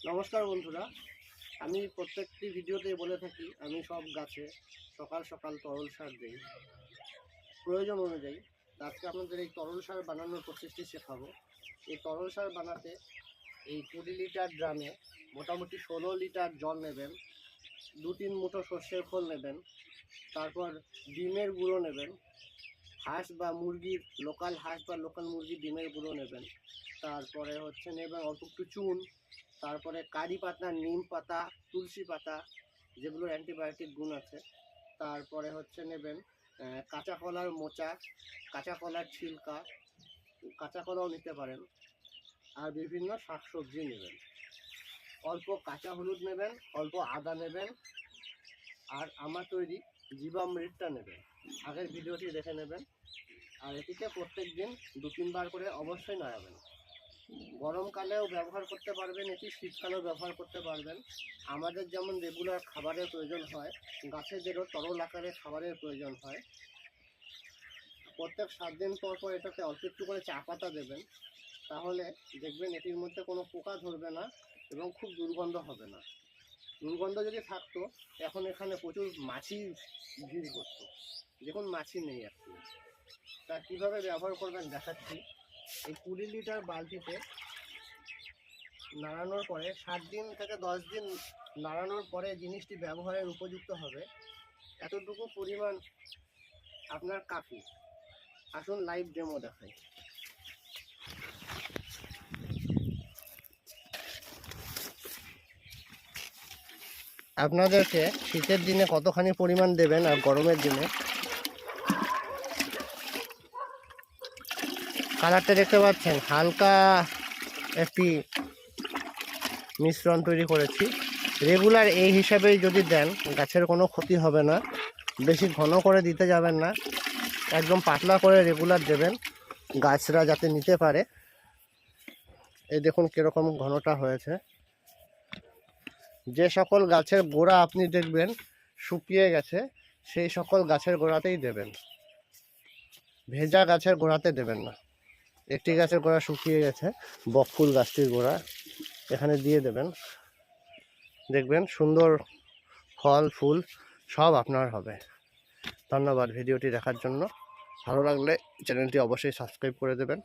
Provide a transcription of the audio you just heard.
নমস্কার বন্ধুরা, আমি প্রত্যেকটি ভিডিওতে বলে থাকি আমি সব গাছে সকাল সকাল তরল সার দিই প্রয়োজন অনুযায়ী। আজকে আপনাদের এই তরল সার বানানোর প্রসেসটি শেখাবো। এই তরল সার বানাতে এই 20 লিটার ড্রামে মোটামুটি 16 লিটার জল নেবেন, 2-3 মুঠো সর্ষের খোল নেবেন, তারপর ডিমের গুঁড়ো নেবেন, হাঁস বা মুরগির লোকাল হাঁস বা লোকাল মুরগির ডিমের গুঁড়ো নেবেন, তারপরে নেবেন অল্প একটু চুন, তারপরে কারি পাতা, নিম পাতা, তুলসী পাতা যেগুলোর অ্যান্টিবায়োটিক গুণ আছে, তারপরে নেবেন কাঁচা কলার মোচা, কাঁচা কলার ছিলকা, কাঁচা কলাও নিতে পারেন, আর বিভিন্ন শাকসবজি নেবেন, অল্প কাঁচা হলুদ নেবেন, অল্প আদা নেবেন, আর আমার তৈরি জীবামৃতটা নেবেন। আগের ভিডিওটি দেখে নেবেন। আর এটিকে প্রত্যেক দিন 2-3 বার করে অবশ্যই নাড়াবেন। গরমকালেও ব্যবহার করতে পারবেন, এটি শীতকালেও ব্যবহার করতে পারবেন। আমাদের যেমন রেগুলার খাবারের প্রয়োজন হয়, গাছেদেরও তরল আকারে খাবারের প্রয়োজন হয়। প্রত্যেক 7 দিন পর পর এটাতে অল্প একটু করে চা পাতা দেবেন, তাহলে দেখবেন এটির মধ্যে কোনো পোকা ধরবে না এবং খুব দুর্গন্ধ হবে না। দুর্গন্ধ যদি থাকতো এখন এখানে প্রচুর মাছি ভিড় করতো, দেখুন মাছি নেই এখন। তা কীভাবে ব্যবহার করবেন দেখাচ্ছি। এই 20 লিটার বালতিতে নাড়ানোর পরে 7 দিন থেকে 10 দিন নাড়ানোর পরে জিনিসটি ব্যবহারের উপযুক্ত হবে। এতটুকু পরিমাণ আপনার কাফি। আসুন লাইভ ডেমো দেখাই। আপনাদেরকে শীতের দিনে কতখানি পরিমাণ দেবেন আর গরমের দিনে কালারটা দেখতে পাচ্ছেন, হালকা একটি মিশ্রণ তৈরি করেছি। রেগুলার এই হিসাবেই যদি দেন গাছের কোনো ক্ষতি হবে না। বেশি ঘন করে দিতে যাবেন না, একদম পাতলা করে রেগুলার দেবেন, গাছরা যাতে নিতে পারে। এই দেখুন কীরকম ঘনটা হয়েছে। যে সকল গাছের গোড়া আপনি দেখবেন শুকিয়ে গেছে, সেই সকল গাছের গোড়াতেই দেবেন, ভেজা গাছের গোড়াতে দেবেন না। একটি গাছের গোড়া শুকিয়ে গেছে, বকফুল গাছটির গোড়া, এখানে দিয়ে দেবেন, দেখবেন সুন্দর ফল ফুল সব আপনার হবে। ধন্যবাদ ভিডিওটি দেখার জন্য। ভালো লাগলে চ্যানেলটি অবশ্যই সাবস্ক্রাইব করে দেবেন।